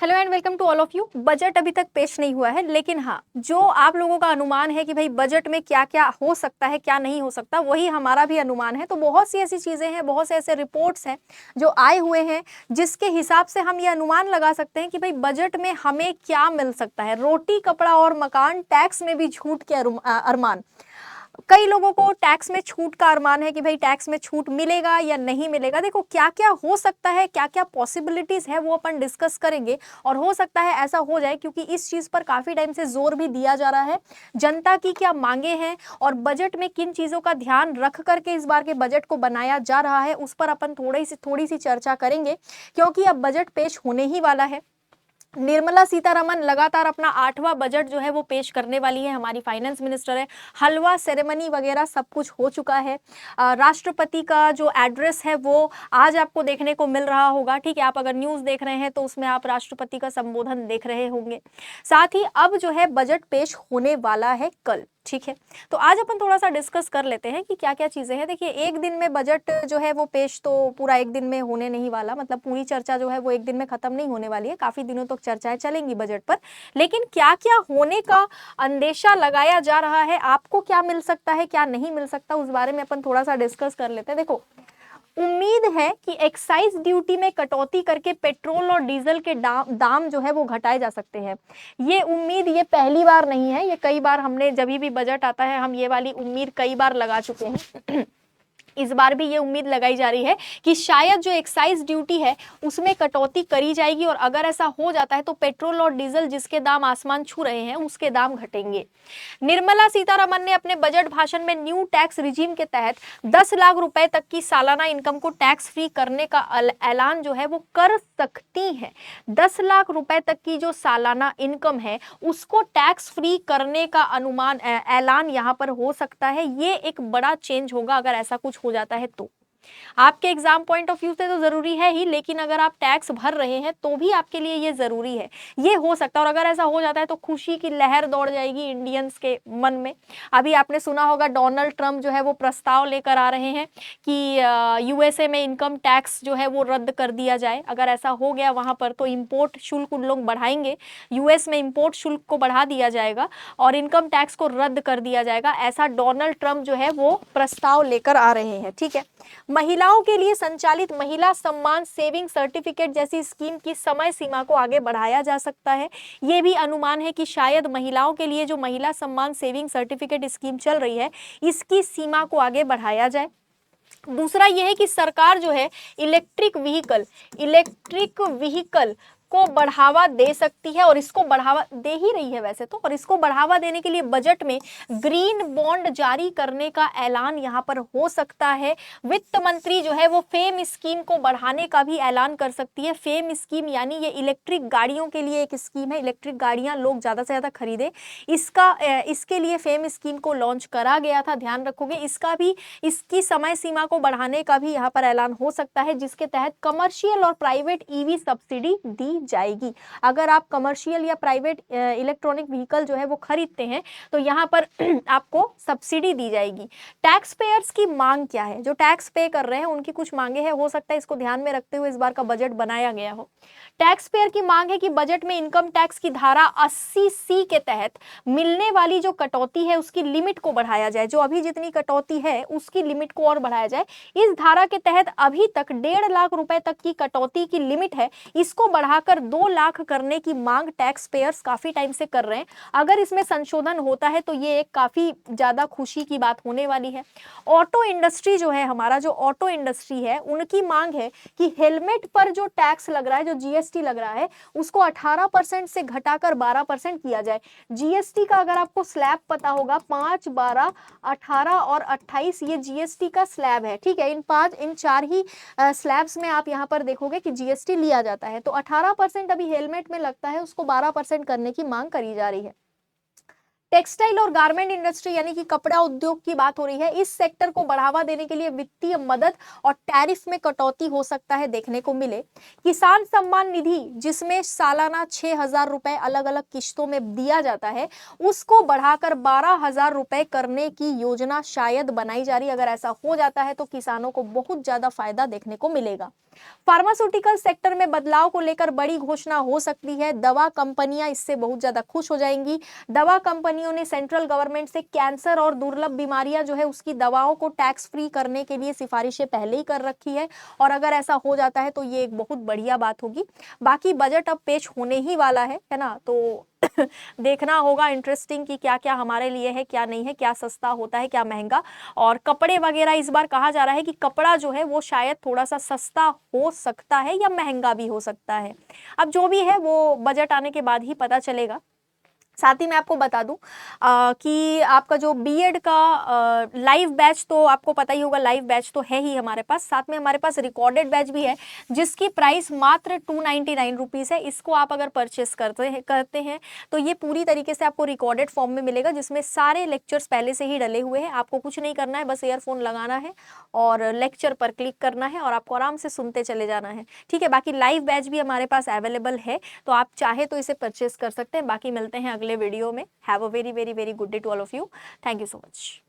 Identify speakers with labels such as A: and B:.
A: Hello and welcome to all of you. Budget अभी तक पेश नहीं हुआ है, लेकिन हाँ, जो आप लोगों का अनुमान है कि भाई बजट में क्या क्या हो सकता है क्या नहीं हो सकता, वही हमारा भी अनुमान है। तो बहुत सी ऐसी चीज़ें हैं, बहुत से ऐसे रिपोर्ट्स हैं जो आए हुए हैं, जिसके हिसाब से हम ये अनुमान लगा सकते हैं कि भाई बजट में हमें क्या मिल सकता है। रोटी कपड़ा और मकान, टैक्स में भी छूट के अरमान। कई लोगों को टैक्स में छूट का अरमान है कि भाई टैक्स में छूट मिलेगा या नहीं मिलेगा। देखो क्या क्या हो सकता है, क्या क्या पॉसिबिलिटीज है, वो अपन डिस्कस करेंगे। और हो सकता है ऐसा हो जाए, क्योंकि इस चीज पर काफी टाइम से जोर भी दिया जा रहा है। जनता की क्या मांगे हैं और बजट में किन चीजों का ध्यान रख करके इस बार के बजट को बनाया जा रहा है, उस पर अपन थोड़ी सी चर्चा करेंगे, क्योंकि अब बजट पेश होने ही वाला है। निर्मला सीतारमन लगातार अपना 8वां बजट जो है वो पेश करने वाली है। हमारी फाइनेंस मिनिस्टर है। हलवा सेरेमनी वगैरह सब कुछ हो चुका है। राष्ट्रपति का जो एड्रेस है वो आज आपको देखने को मिल रहा होगा। ठीक है, आप अगर न्यूज़ देख रहे हैं तो उसमें आप राष्ट्रपति का संबोधन देख रहे होंगे। साथ ही अब जो है बजट पेश होने वाला है कल। ठीक है, तो आज अपन थोड़ा सा डिस्कस कर लेते हैं कि क्या क्या चीजें हैं। देखिए, एक दिन में बजट जो है वो पेश तो पूरा एक दिन में होने नहीं वाला, मतलब पूरी चर्चा जो है वो एक दिन में खत्म नहीं होने वाली है। काफी दिनों तक चर्चाएं चलेंगी बजट पर। लेकिन क्या क्या होने का अंदेशा लगाया जा रहा है, आपको क्या मिल सकता है क्या नहीं मिल सकता, उस बारे में अपन थोड़ा सा डिस्कस कर लेते हैं। देखो, उम्मीद है कि एक्साइज ड्यूटी में कटौती करके पेट्रोल और डीजल के दाम जो है वो घटाए जा सकते हैं। ये उम्मीद ये पहली बार नहीं है, ये कई बार हमने जब भी बजट आता है हम ये वाली उम्मीद कई बार लगा चुके हैं। इस बार भी ये उम्मीद लगाई जा रही है कि शायद जो एक्साइज ड्यूटी है उसमें कटौती करी जाएगी, और अगर ऐसा हो जाता है तो पेट्रोल और डीजल जिसके दाम आसमान छू रहे हैं उसके दाम घटेंगे। निर्मला सीतारमन ने अपने बजट भाषण में न्यू टैक्स रिजीम के तहत 10 लाख रुपए तक की सालाना इनकम को टैक्स फ्री करने का ऐलान जो है वो कर सकती है। 10 लाख रुपए तक की जो सालाना इनकम है उसको टैक्स फ्री करने का अनुमान ऐलान यहाँ पर हो सकता है। ये एक बड़ा चेंज होगा अगर ऐसा कुछ हो जाता है तो। आपके एग्जाम पॉइंट ऑफ व्यू से तो जरूरी है ही, लेकिन अगर आप टैक्स भर रहे हैं तो भी आपके लिए ये जरूरी है। ये हो सकता है, और अगर ऐसा हो जाता है तो खुशी की लहर दौड़ जाएगी इंडियंस के मन में। अभी आपने सुना होगा डोनाल्ड ट्रंप जो है वो प्रस्ताव लेकर आ रहे हैं कि यूएसए में इनकम टैक्स जो है वो रद्द कर दिया जाए। अगर ऐसा हो गया वहां पर तो इम्पोर्ट शुल्क उन लोग बढ़ाएंगे, यूएस में इम्पोर्ट शुल्क को बढ़ा दिया जाएगा और इनकम टैक्स को रद्द कर दिया जाएगा। ऐसा डोनाल्ड ट्रंप जो है वो प्रस्ताव लेकर आ रहे हैं। ठीक है, महिलाओं के लिए संचालित महिला सम्मान सेविंग सर्टिफिकेट जैसी स्कीम की समय सीमा को आगे बढ़ाया जा सकता है। यह भी अनुमान है कि शायद महिलाओं के लिए जो महिला सम्मान सेविंग सर्टिफिकेट स्कीम चल रही है इसकी सीमा को आगे बढ़ाया जाए। दूसरा यह है कि सरकार जो है इलेक्ट्रिक व्हीकल को बढ़ावा दे सकती है, और इसको बढ़ावा दे ही रही है वैसे तो। और इसको बढ़ावा देने के लिए बजट में ग्रीन बॉन्ड जारी करने का ऐलान यहां पर हो सकता है। वित्त मंत्री जो है वो फेम स्कीम को बढ़ाने का भी ऐलान कर सकती है। फेम स्कीम यानी ये इलेक्ट्रिक गाड़ियों के लिए एक स्कीम है। इलेक्ट्रिक गाड़ियां लोग ज्यादा से ज्यादा खरीदे, इसके लिए फेम स्कीम को लॉन्च करा गया था, ध्यान रखोगे। इसकी समय सीमा को बढ़ाने का भी यहाँ पर ऐलान हो सकता है, जिसके तहत कमर्शियल और प्राइवेट ईवी सब्सिडी दी जाएगी। अगर आप कमर्शियल या प्राइवेट इलेक्ट्रॉनिक व्हीकल जो है वो खरीदते हैं तो यहाँ पर आपको सब्सिडी दी जाएगी। टैक्स पेयर्स की मांग क्या है? जो टैक्स पे कर रहे हैं उनकी कुछ मांगे हैं, हो सकता है इसको ध्यान में रखते हुए इस बार का बजट बनाया गया हो। टैक्स पेयर की मांग है कि बजट में इनकम टैक्स की धारा 80C के तहत मिलने वाली जो कटौती है उसकी लिमिट को बढ़ाया जाए। जो अभी जितनी कटौती है उसकी लिमिट को और बढ़ाया जाए। इस धारा के तहत अभी तक 1.5 लाख रुपए तक की कटौती की लिमिट है, इसको बढ़ाकर 2 लाख करने की मांग टैक्स पेयर्स काफी टाइम से कर रहे हैं। अगर इसमें संशोधन होता है तो ये एक काफी ज्यादा खुशी की बात होने वाली है। ऑटो इंडस्ट्री जो है, हमारा जो ऑटो इंडस्ट्री है, उनकी मांग है कि हेलमेट पर जो टैक्स लग रहा है, जो जीएसटी लग रहा है, उसको 18% से घटाकर 12% किया जाए। जीएसटी का अगर आपको स्लैब पता होगा, 5, 12, 18 और 28 ये जीएसटी का स्लैब है। ठीक है, इन 4 ही स्लैब्स में आप यहाँ पर देखोगे कि जीएसटी लिया जाता है। तो 18% अभी हेलमेट में लगता है, उसको 12% करने की मांग करी जा रही है। टेक्सटाइल और गारमेंट इंडस्ट्री यानी कि कपड़ा उद्योग की बात हो रही है। इस सेक्टर को बढ़ावा देने के लिए वित्तीय मदद और टैरिफ में कटौती हो सकता है देखने को मिले। किसान सम्मान निधि जिसमें सालाना 6,000 रुपए अलग अलग किश्तों में दिया जाता है, उसको बढ़ाकर 12,000 रुपए करने की योजना शायद बनाई जा रही है। अगर ऐसा हो जाता है तो किसानों को बहुत ज्यादा फायदा देखने को मिलेगा। फार्मास्यूटिकल सेक्टर में बदलाव को लेकर बड़ी घोषणा हो सकती है, दवा कंपनियां इससे बहुत ज्यादा खुश हो जाएंगी। दवा कंपनियों ने सेंट्रल गवर्नमेंट से कैंसर और दुर्लभ बीमारियां जो है उसकी दवाओं को टैक्स फ्री करने के लिए सिफारिशें पहले ही कर रखी है, और अगर ऐसा हो जाता है तो ये एक बहुत बढ़िया बात होगी। बाकी बजट अब पेश होने ही वाला है ना, तो देखना होगा इंटरेस्टिंग कि क्या क्या हमारे लिए है, क्या नहीं है, क्या सस्ता होता है, क्या महंगा। और कपड़े वगैरह इस बार कहा जा रहा है कि कपड़ा जो है वो शायद थोड़ा सा सस्ता हो सकता है या महंगा भी हो सकता है। अब जो भी है वो बजट आने के बाद ही पता चलेगा। साथ ही मैं आपको बता दूं कि आपका जो बीएड का लाइव बैच, तो आपको पता ही होगा लाइव बैच तो है ही हमारे पास, साथ में हमारे पास रिकॉर्डेड बैच भी है जिसकी प्राइस मात्र 299 रुपीज़ है। इसको आप अगर परचेस करते हैं तो ये पूरी तरीके से आपको रिकॉर्डेड फॉर्म में मिलेगा, जिसमें सारे लेक्चर्स पहले से ही डले हुए हैं। आपको कुछ नहीं करना है, बस ईयरफोन लगाना है और लेक्चर पर क्लिक करना है और आपको आराम से सुनते चले जाना है, ठीक है। बाकी लाइव बैच भी हमारे पास अवेलेबल है, तो आप चाहे तो इसे परचेस कर सकते हैं। बाकी मिलते हैं अगले वीडियो में। Have a very very very good day to all of you. Thank you so much.